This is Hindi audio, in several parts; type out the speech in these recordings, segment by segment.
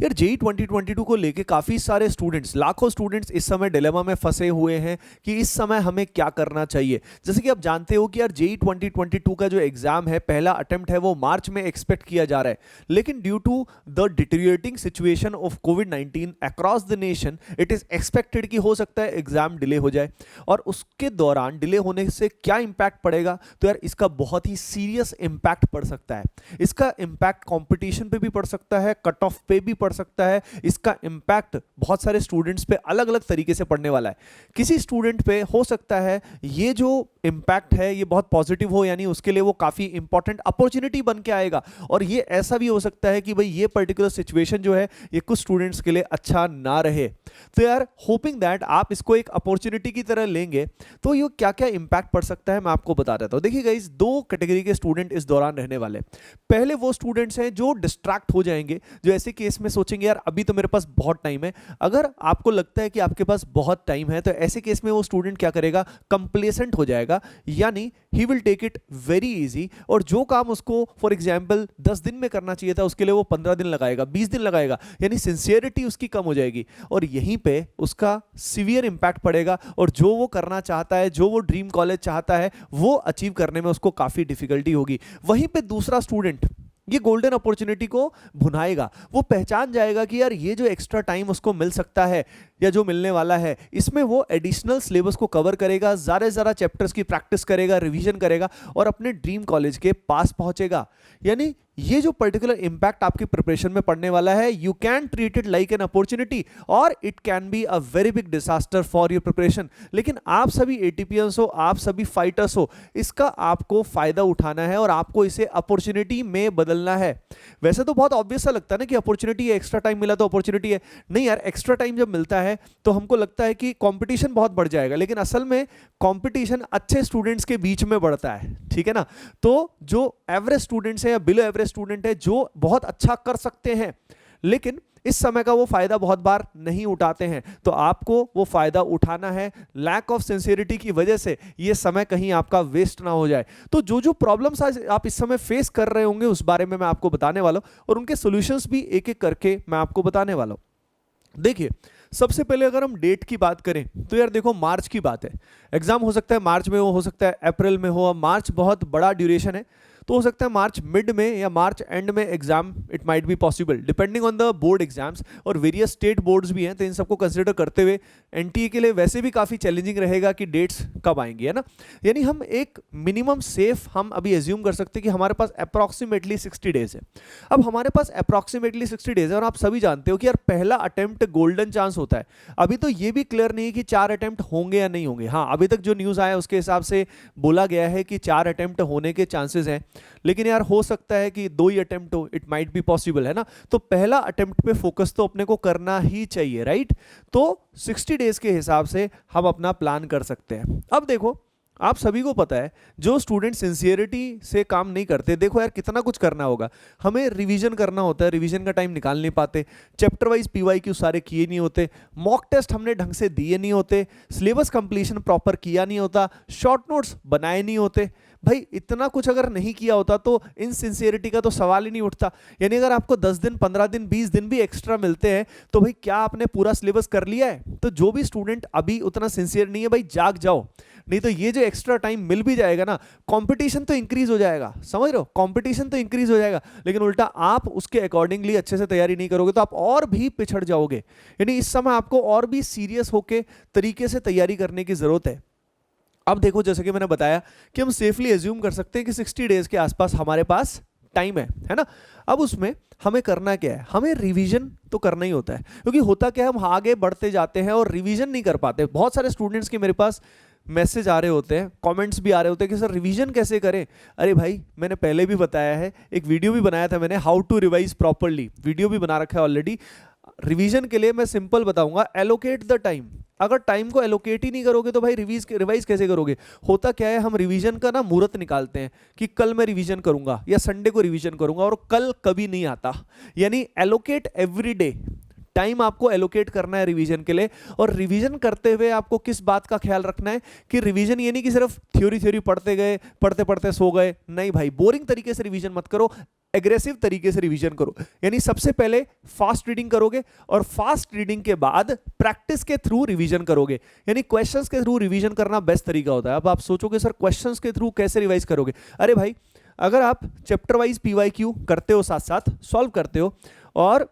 यार जेई 2022 को लेके काफ़ी सारे स्टूडेंट्स, लाखों स्टूडेंट्स इस समय डिलेमा में फंसे हुए हैं कि इस समय हमें क्या करना चाहिए। जैसे कि आप जानते हो कि यार जेई 2022 का जो एग्जाम है, पहला अटेम्प्ट है, वो मार्च में एक्सपेक्ट किया जा रहा है, लेकिन due to the deteriorating situation of कोविड-19 across the nation it is expected कि हो सकता है एग्जाम डिले हो जाए। और उसके दौरान डिले होने से क्या इंपैक्ट पड़ेगा, तो यार इसका बहुत ही सीरियस इंपैक्ट पड़ सकता है। इसका इंपैक्ट कंपटीशन पे भी पड़ सकता है, कट ऑफ पे भी पड़ सकता है। इसका इंपैक्ट बहुत सारे स्टूडेंट्स पे अलग अलग तरीके से पड़ने वाला है। किसी स्टूडेंट पे हो सकता है ये जो इंपैक्ट है ये बहुत पॉजिटिव हो, यानी उसके लिए वो काफी इंपॉर्टेंट अपॉर्चुनिटी बन के आएगा। और ये ऐसा भी हो सकता है कि भाई ये पर्टिकुलर सिचुएशन जो है ये कुछ स्टूडेंट्स के लिए अच्छा ना रहे। तो यार होपिंग दैट आप इसको एक अपॉर्चुनिटी की तरह लेंगे तो ये क्या क्या इंपैक्ट पड़ सकता है मैं आपको बता देता हूं। देखिए गाइस, दो कैटेगरी के स्टूडेंट इस दौरान रहने वाले। पहले वो स्टूडेंट्स हैं जो डिस्ट्रैक्ट हो जाएंगे, जो ऐसे केस में सोचेंगे यार अभी तो मेरे पास बहुत टाइम है। अगर आपको लगता है कि आपके पास बहुत टाइम है तो ऐसे केस में वो स्टूडेंट क्या करेगा, कंप्लेसेंट हो जाएगा, यानी he will take it very easy. और जो काम उसको फॉर एग्जांपल 10 दिन में करना चाहिए था उसके लिए वो 15 दिन लगाएगा, 20 दिन लगाएगा, यानी सिंसियरिटी उसकी कम हो जाएगी और यहीं पे उसका सीवियर इंपैक्ट पड़ेगा। और जो वो करना चाहता है, जो वो ड्रीम कॉलेज चाहता है, वो अचीव करने में उसको काफी डिफिकल्टी होगी। वहीं पे दूसरा स्टूडेंट ये गोल्डन अपॉर्चुनिटी को भुनाएगा। वो पहचान जाएगा कि यार ये जो एक्स्ट्रा टाइम उसको मिल सकता है या जो मिलने वाला है, इसमें वो एडिशनल सिलेबस को कवर करेगा, ज़्यादा से ज़्यादा चैप्टर्स की प्रैक्टिस करेगा, रिवीजन करेगा और अपने ड्रीम कॉलेज के पास पहुंचेगा। यानी ये जो पर्टिकुलर इंपैक्ट आपकी प्रिपरेशन में पड़ने वाला है, you can treat it like an opportunity और it can be a very big disaster for your preparation. लेकिन आप सभी एटीपीएंस हो, आप सभी फाइटर्स हो, इसका आपको फायदा उठाना है और आपको इसे अपॉर्चुनिटी में बदलना है। वैसे तो बहुत ऑब्वियस सा लगता है ना कि अपॉर्चुनिटी है, एक्स्ट्रा टाइम मिला तो अपॉर्चुनिटी है। नहीं यार, एक्स्ट्रा टाइम जब मिलता है तो हमको लगता है कि कंपटीशन बहुत बढ़ जाएगा, लेकिन असल में कंपटीशन अच्छे स्टूडेंट्स के बीच में बढ़ता है, ठीक है ना। तो जो एवरेज स्टूडेंट्स हैं या बिलो एवरेज स्टूडेंट है जो बहुत अच्छा कर सकते हैं लेकिन इस समय का वो फायदा बहुत बार नहीं उठाते हैं, तो आपको वो फायदा उठाना है। लैक ऑफ सिंसियरिटी की वजह से ये समय कहीं आपका वेस्ट ना हो जाए। तो जो जो प्रॉब्लम्स आप इस समय फेस कर रहे होंगे उस बारे में मैं आपको बताने वाला हूं और उनके सॉल्यूशंस भी एक एक करके मैं आपको बताने वाला हूं। देखिए, सबसे पहले अगर हम डेट की बात करें तो यार देखो, मार्च की बात है। एग्जाम हो सकता है मार्च में हो सकता है अप्रैल में हो। मार्च बहुत बड़ा ड्यूरेशन है, तो हो सकता है मार्च मिड में या मार्च एंड में exam, it might be possible depending on the board exams. और वेरियस स्टेट बोर्ड्स भी हैं, तो इन सबको कंसिडर करते हुए एनटीए के लिए वैसे भी काफ़ी चैलेंजिंग रहेगा कि डेट्स कब आएंगी, है ना। यानी हम एक मिनिमम सेफ हम अभी एज्यूम कर सकते हैं कि हमारे पास अप्रॉक्सीमेटली 60 डेज है। अब हमारे पास अप्रॉक्सीमेटली 60 डेज है और आप सभी जानते हो कि यार पहला अटेम्प्ट गोल्डन चांस होता है। अभी तो ये भी क्लियर नहीं है कि 4 अटेम्प्ट होंगे या नहीं होंगे। हाँ, अभी तक जो न्यूज़ आया उसके हिसाब से बोला गया है कि 4 अटेम्प्ट होने के चांसेस हैं, लेकिन यार हो सकता है कि 2 ही अटेम्प्ट हो, इट माइट बी पॉसिबल, है ना। तो पहला अटेम्प्ट पे फोकस तो अपने को करना ही चाहिए, राइट। तो 60 डेज के हिसाब से हम अपना प्लान कर सकते हैं। अब देखो, आप सभी को पता है जो स्टूडेंट सिंसियरिटी से काम नहीं करते, देखो यार कितना कुछ करना होगा। हमें रिवीजन करना होता है, रिवीजन का टाइम निकाल नहीं पाते, चैप्टर वाइज पीवाईक्यू सारे किए नहीं होते, मॉक टेस्ट हमने ढंग से दिए नहीं होते, सिलेबस कंप्लीशन प्रॉपर किया नहीं होता, शॉर्ट नोट्स बनाए नहीं होते। भाई इतना कुछ अगर नहीं किया होता तो इनसिंसियरिटी का तो सवाल ही नहीं उठता। यानी अगर आपको 10 दिन, 15 दिन, 20 दिन भी एक्स्ट्रा मिलते हैं तो भाई क्या आपने पूरा सिलेबस कर लिया है? तो जो भी स्टूडेंट अभी उतना सिंसियर नहीं है, भाई जाग जाओ, नहीं तो ये जो एक्स्ट्रा टाइम मिल भी जाएगा ना, कंपटीशन तो इंक्रीज हो जाएगा, समझ रहे हो, कंपटीशन तो इंक्रीज हो जाएगा, लेकिन उल्टा आप उसके अकॉर्डिंगली अच्छे से तैयारी नहीं करोगे तो आप और भी पिछड़ जाओगे। यानी इस समय आपको और भी सीरियस होकर तरीके से तैयारी करने की जरूरत है। अब देखो, जैसे कि मैंने बताया कि हम सेफली एज्यूम कर सकते हैं कि 60 डेज के आसपास हमारे पास टाइम है ना। अब उसमें हमें करना क्या है, हमें रिवीजन तो करना ही होता है, क्योंकि होता क्या है, हम आगे बढ़ते जाते हैं और रिवीजन नहीं कर पाते। बहुत सारे स्टूडेंट्स के मेरे पास मैसेज आ रहे होते हैं, कमेंट्स भी आ रहे होते हैं कि सर रिवीजन कैसे करें। अरे भाई, मैंने पहले भी बताया है, एक वीडियो भी बनाया था मैंने, how to revise properly, video भी बना रखा है ऑलरेडी। रिवीजन के लिए मैं सिंपल बताऊंगा, एलोकेट द टाइम। अगर टाइम को एलोकेट ही नहीं करोगे तो भाई रिवाइज कैसे करोगे। होता क्या है, हम रिवीजन का ना मुहूर्त निकालते हैं कि कल मैं रिवीजन करूंगा या संडे को रिवीजन करूंगा, और कल कभी नहीं आता। यानी एलोकेट एवरी डे टाइम आपको एलोकेट करना है रिवीजन के लिए। और रिवीजन करते हुए आपको किस बात का ख्याल रखना है कि रिवीजन ये नहीं कि सिर्फ थ्योरी पढ़ते गए, पढ़ते पढ़ते सो गए। नहीं भाई, बोरिंग तरीके से रिवीजन मत करो, एग्रेसिव तरीके से रिवीजन करो। यानी सबसे पहले फास्ट रीडिंग करोगे और फास्ट रीडिंग के बाद प्रैक्टिस के थ्रू रिवीजन करोगे। यानी क्वेश्चंस के थ्रू रिवीजन करना बेस्ट तरीका होता है। अब आप सोचोगे सर क्वेश्चंस के थ्रू कैसे रिवाइज करोगे? अरे भाई, अगर आप चैप्टर वाइज पीवाईक्यू करते हो, साथ साथ सॉल्व करते हो, और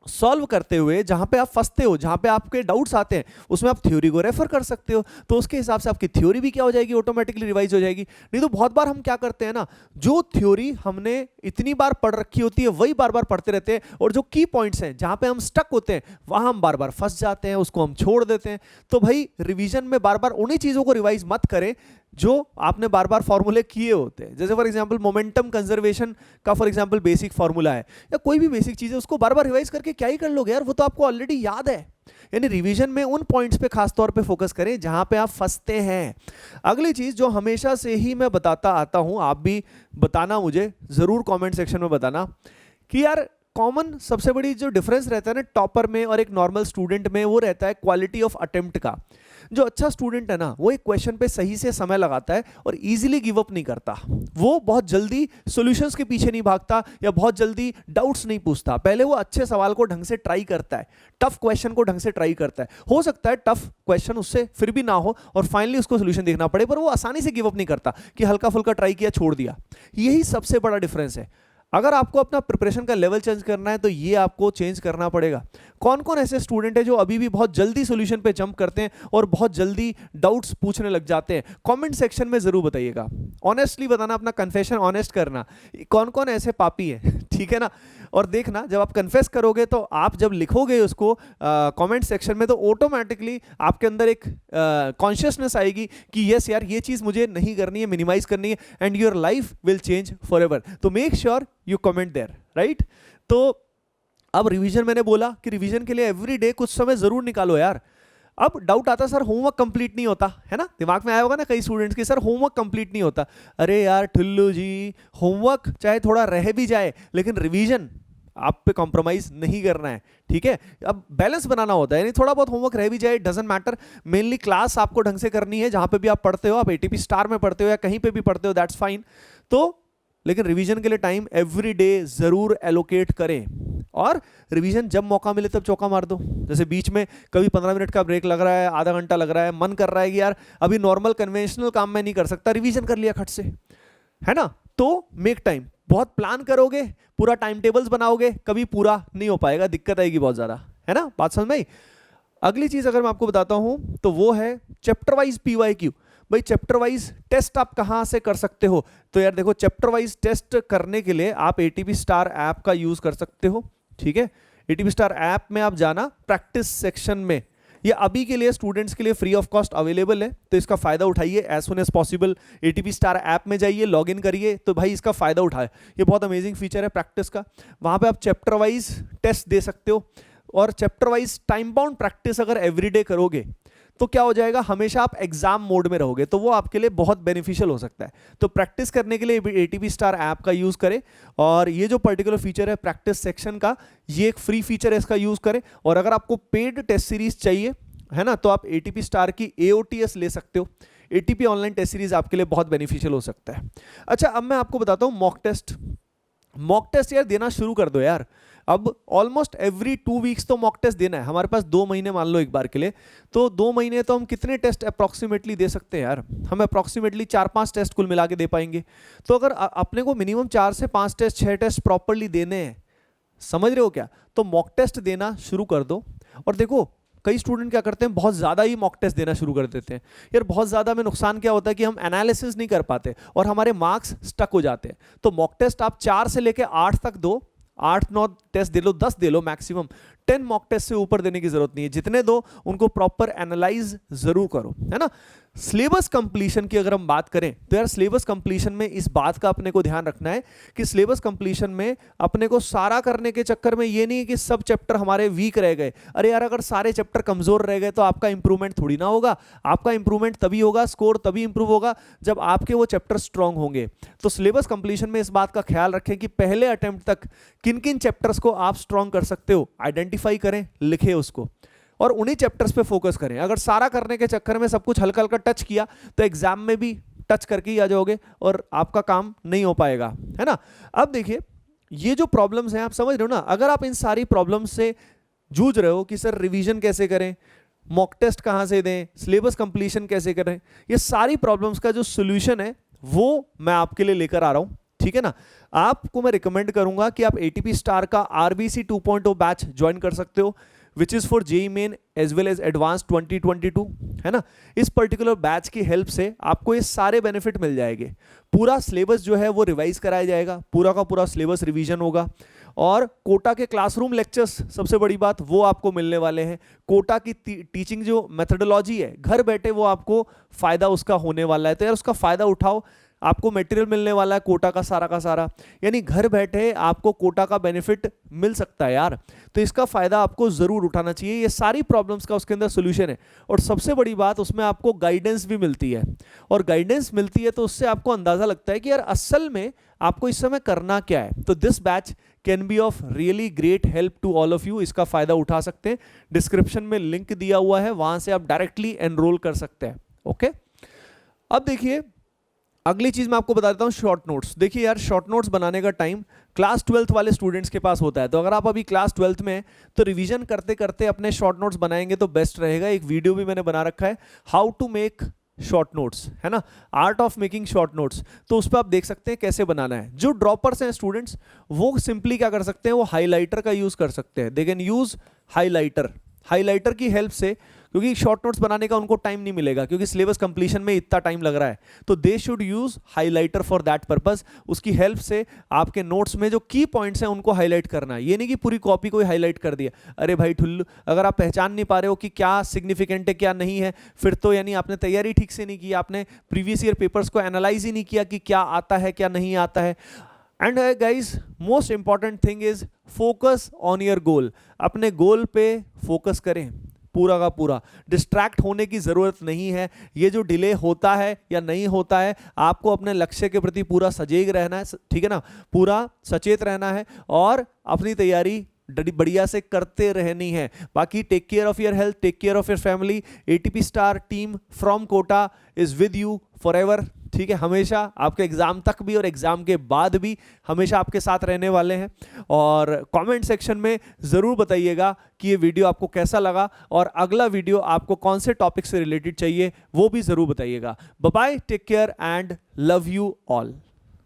सॉल्व करते हुए जहां पे आप फंसते हो, जहां पे आपके डाउट्स आते हैं, उसमें आप थ्योरी को रेफर कर सकते हो। तो उसके हिसाब से आपकी थ्योरी भी क्या हो जाएगी, ऑटोमेटिकली रिवाइज हो जाएगी। नहीं तो बहुत बार हम क्या करते हैं ना, जो थ्योरी हमने इतनी बार पढ़ रखी होती है वही बार बार पढ़ते रहते हैं, और जो की पॉइंट्स हैं जहां पे हम स्टक होते हैं वहां हम बार बार फंस जाते हैं, उसको हम छोड़ देते हैं। तो भाई रिवीजन में बार बार उन्हीं चीजों को रिवाइज मत करें जो आपने बार बार फॉर्मूले किए होते हैं। जैसे फॉर एग्जांपल मोमेंटम कंजर्वेशन का फॉर एग्जांपल बेसिक फॉर्मूला है, या कोई भी बेसिक चीज है, उसको बार बार रिवाइज करके क्या ही कर लोगे यार, वो तो आपको ऑलरेडी याद है। यानी रिवीजन में उन पॉइंट्स पे खास तौर पे फोकस करें जहां पे आप फंसते हैं। अगली चीज जो हमेशा से ही मैं बताता आता हूं, आप भी बताना, मुझे जरूर कमेंट सेक्शन में बताना कि यार कॉमन सबसे बड़ी जो डिफरेंस रहता है ना टॉपर में और एक नॉर्मल स्टूडेंट में, वो रहता है क्वालिटी ऑफ अटेम्प्ट का। जो अच्छा स्टूडेंट है ना, वो एक क्वेश्चन पे सही से समय लगाता है और इजीली गिव अप नहीं करता। वो बहुत जल्दी सॉल्यूशंस के पीछे नहीं भागता या बहुत जल्दी डाउट्स नहीं पूछता। पहले वो अच्छे सवाल को ढंग से ट्राई करता है, टफ क्वेश्चन को ढंग से ट्राई करता है। हो सकता है टफ क्वेश्चन उससे फिर भी ना हो और फाइनली उसको सोल्यूशन देखना पड़े, पर वो आसानी से गिव अप नहीं करता कि हल्का फुल्का ट्राई किया छोड़ दिया। यही सबसे बड़ा डिफरेंस है। अगर आपको अपना प्रिपरेशन का लेवल चेंज करना है तो ये आपको चेंज करना पड़ेगा। कौन कौन ऐसे स्टूडेंट है जो अभी भी बहुत जल्दी सॉल्यूशन पे जंप करते हैं और बहुत जल्दी डाउट्स पूछने लग जाते हैं? कमेंट सेक्शन में जरूर बताइएगा, ऑनेस्टली बताना, अपना कन्फेशन ऑनेस्ट करना, कौन कौन ऐसे पापी है, ठीक है ना। और देखना जब आप कन्फेस करोगे तो आप जब लिखोगे उसको कमेंट सेक्शन में, तो ऑटोमेटिकली आपके अंदर एक कॉन्शियसनेस आएगी कि यस यार ये चीज मुझे नहीं करनी है, मिनिमाइज करनी है, and your life will change forever. तो make sure you comment there, right. तो अब रिवीजन मैंने बोला कि रिवीजन के लिए एवरी डे कुछ समय जरूर निकालो यार। अब डाउट आता सर होमवर्क कंप्लीट नहीं होता है ना, दिमाग में आया होगा ना कई स्टूडेंट्स के, सर होमवर्क कंप्लीट नहीं होता। अरे यार ठुल्लू जी, होमवर्क चाहे थोड़ा रह भी जाए लेकिन रिवीजन आप पे कॉम्प्रोमाइज नहीं करना है, ठीक है। अब बैलेंस बनाना होता है, यानी थोड़ा बहुत होमवर्क रह भी जाए डजंट मैटर, मेनली क्लास आपको ढंग से करनी है। जहां पे भी आप पढ़ते हो, आप एटीपी स्टार में पढ़ते हो या कहीं पे भी पढ़ते हो, दैट्स फाइन। तो लेकिन रिवीजन के लिए टाइम एवरी डे जरूर एलोकेट करें, और रिवीजन जब मौका मिले तब चौका मार दो। जैसे बीच में कभी 15 मिनट का ब्रेक लग रहा है, आधा घंटा लग रहा है, मन कर रहा है कि यार अभी नॉर्मल कन्वेंशनल काम मैं नहीं कर सकता, रिवीजन कर लिया खट से, है ना। तो मेक टाइम। बहुत प्लान करोगे, पूरा टाइम टेबल्स बनाओगे, कभी पूरा नहीं हो पाएगा, दिक्कत आएगी बहुत ज्यादा, है ना। बात समझ में आई। अगली चीज अगर मैं आपको बताता हूं तो वो है चैप्टर वाइज पीवाईक्यू। भाई चैप्टर वाइज टेस्ट आप कहां से कर सकते हो? तो यार देखो, चैप्टर वाइज टेस्ट करने के लिए आप एटीपी स्टार ऐप का यूज कर सकते हो, ठीक है। एटीपी स्टार ऐप में आप जाना, प्रैक्टिस सेक्शन में, ये अभी के लिए स्टूडेंट्स के लिए फ्री ऑफ कॉस्ट अवेलेबल है, तो इसका फायदा उठाइए as soon as possible. ATP star app में जाइए, लॉगिन करिए, तो भाई इसका फायदा उठाए, ये बहुत अमेजिंग फीचर है प्रैक्टिस का। वहां पे आप चैप्टर वाइज टेस्ट दे सकते हो, और chapter wise time bound practice अगर एवरीडे करोगे तो क्या हो जाएगा, हमेशा आप एग्जाम मोड में रहोगे, तो वो आपके लिए बहुत बेनिफिशियल हो सकता है। तो प्रैक्टिस करने के लिए एटीपी स्टार ऐप का यूज करें, और ये जो पर्टिकुलर फीचर है प्रैक्टिस सेक्शन का, ये एक फ्री फीचर है, इसका यूज करें। और अगर आपको पेड टेस्ट सीरीज चाहिए, है ना, तो आप एटीपी स्टार की AOTS ले सकते हो। एटीपी ऑनलाइन टेस्ट सीरीज आपके लिए बहुत बेनिफिशियल हो सकता है। अच्छा, अब मैं आपको बताता हूं मॉक टेस्ट। मॉक टेस्ट यार देना शुरू कर दो यार। अब ऑलमोस्ट एवरी 2 वीक्स तो मॉक टेस्ट देना है। हमारे पास 2 महीने मान लो एक बार के लिए, तो 2 महीने तो हम कितने टेस्ट अप्रॉक्सीमेटली दे सकते हैं यार? हम अप्रॉक्सीमेटली 4-5 टेस्ट कुल मिला के दे पाएंगे। तो अगर अपने को मिनिमम 4 से 5 टेस्ट 6 टेस्ट प्रॉपरली देने हैं, समझ रहे हो क्या, तो मॉक टेस्ट देना शुरू कर दो। और देखो कई स्टूडेंट क्या करते हैं, बहुत ज़्यादा ही मॉक टेस्ट देना शुरू कर देते हैं। यार बहुत ज़्यादा में नुकसान क्या होता है कि हम एनालिसिस नहीं कर पाते और हमारे मार्क्स स्टक हो जाते हैं। तो मॉक टेस्ट आप 4 से लेके 8 तक दो, 8-9 टेस्ट दे लो, 10 दे लो मैक्सिमम। 10 मॉक टेस्ट से ऊपर देने की जरूरत नहीं है। जितने दो उनको प्रॉपर एनालाइज जरूर करो, है ना। सिलेबस कंप्लीशन की अगर हम बात करें तो यार सिलेबस कंप्लीशन में इस बात का अपने को ध्यान रखना है कि सिलेबस कंप्लीशन में अपने को सारा करने के चक्कर में ये नहीं कि सब चैप्टर हमारे वीक रह गए। अरे यार अगर सारे चैप्टर कमजोर रह गए तो आपका इंप्रूवमेंट थोड़ी ना होगा। आपका इंप्रूवमेंट तभी होगा, स्कोर तभी इंप्रूव होगा जब आपके वो चैप्टर स्ट्रांग होंगे। तो सिलेबस कंप्लीशन में इस बात का ख्याल रखें कि पहले अटेम्प्ट तक किन किन चैप्टर्स को आप स्ट्रांग कर सकते हो, आइडेंटिफाई आइडेंटिफाई करें, लिखें उसको और उन्हीं चैप्टर्स पे फोकस करें। अगर सारा करने के चक्कर में सब कुछ हल्का हल्का टच किया तो एग्जाम में भी टच करके ही आ जाओगे और आपका काम नहीं हो पाएगा, है ना। अब देखिए ये जो प्रॉब्लम्स हैं आप समझ रहे हो ना, अगर आप इन सारी प्रॉब्लम्स से जूझ रहे हो कि सर रिवीजन कैसे करें, मॉक टेस्ट कहां से दें, सिलेबस कंप्लीशन कैसे करें, ये सारी प्रॉब्लम्स का जो सोल्यूशन है वो मैं आपके लिए लेकर आ रहा हूं, ठीक है ना। आपको मैं रिकमेंड करूंगा कि आप एटीपी स्टार का आरबीसी 2.0 बैच ज्वाइन कर सकते हो, which is for JEE main as well as advance 2022, है ना। इस पर्टिकुलर बैच की हेल्प से आपको ये सारे बेनिफिट मिल जाएंगे। पूरा सिलेबस जो है वो रिवाइज कराया जाएगा, पूरा का पूरा सिलेबस रिवीजन होगा और कोटा के क्लासरूम लेक्चर्स, सबसे बड़ी बात वो आपको मिलने वाले हैं। कोटा की टीचिंग जो मेथोडोलॉजी है घर बैठे वो आपको फायदा उसका होने वाला है, तो यार उसका फायदा उठाओ। आपको मटेरियल मिलने वाला है कोटा का सारा, यानी घर बैठे आपको कोटा का बेनिफिट मिल सकता है यार, तो इसका फायदा आपको जरूर उठाना चाहिए। ये सारी प्रॉब्लम्स का उसके अंदर सोल्यूशन है और सबसे बड़ी बात उसमें आपको गाइडेंस भी मिलती है, और गाइडेंस मिलती है तो उससे आपको अंदाजा लगता है कि यार असल में आपको इस समय करना क्या है। तो this batch can be of really great help to all of you. इसका फायदा उठा सकते हैं, डिस्क्रिप्शन में लिंक दिया हुआ है, वहां से आप डायरेक्टली एनरोल कर सकते हैं। ओके, अब देखिए अगली चीज मैं आपको बता देता हूं, शॉर्ट नोट्स। देखिए यार शॉर्ट नोट्स बनाने का टाइम क्लास 12th वाले स्टूडेंट्स के पास होता है, तो अगर आप अभी क्लास 12th में हैं तो रिवीजन करते करते अपने शॉर्ट नोट्स बनाएंगे तो बेस्ट रहेगा। एक वीडियो भी मैंने बना रखा है, how to make short notes, है ना, art of making short notes, तो उस पर आप देख सकते हैं कैसे बनाना है। जो ड्रॉपर्स हैं स्टूडेंट्स वो सिंपली क्या कर सकते हैं, वो हाईलाइटर का यूज कर सकते हैं। दे कैन यूज हाईलाइटर की हेल्प से, क्योंकि शॉर्ट नोट्स बनाने का उनको टाइम नहीं मिलेगा क्योंकि सिलेबस कंप्लीशन में इतना टाइम लग रहा है, तो they should use highlighter for that purpose. उसकी हेल्प से आपके नोट्स में जो की पॉइंट्स हैं उनको हाईलाइट करना है, ये नहीं कि पूरी कॉपी को ही हाईलाइट कर दिया। अरे भाई ठुल्लू, अगर आप पहचान नहीं पा रहे हो कि क्या सिग्निफिकेंट है क्या नहीं है, फिर तो यानी आपने तैयारी ठीक से नहीं की, आपने प्रीवियस ईयर पेपर्स को एनालाइज ही नहीं किया कि क्या आता है क्या नहीं आता है। And guys most important thing is focus on your goal. अपने गोल पे फोकस करें पूरा का पूरा, डिस्ट्रैक्ट होने की जरूरत नहीं है। ये जो डिले होता है या नहीं होता है, आपको अपने लक्ष्य के प्रति पूरा सजग रहना है, ठीक है ना, पूरा सचेत रहना है और अपनी तैयारी बढ़िया से करते रहनी है। बाकी take care of your health, take care of your family. ATP star team from Kota is with you forever, ठीक है, हमेशा आपके एग्जाम तक भी और एग्जाम के बाद भी हमेशा आपके साथ रहने वाले हैं। और कमेंट सेक्शन में जरूर बताइएगा कि ये वीडियो आपको कैसा लगा और अगला वीडियो आपको कौन से टॉपिक से रिलेटेड चाहिए वो भी जरूर बताइएगा। Bye bye, take care and love you all.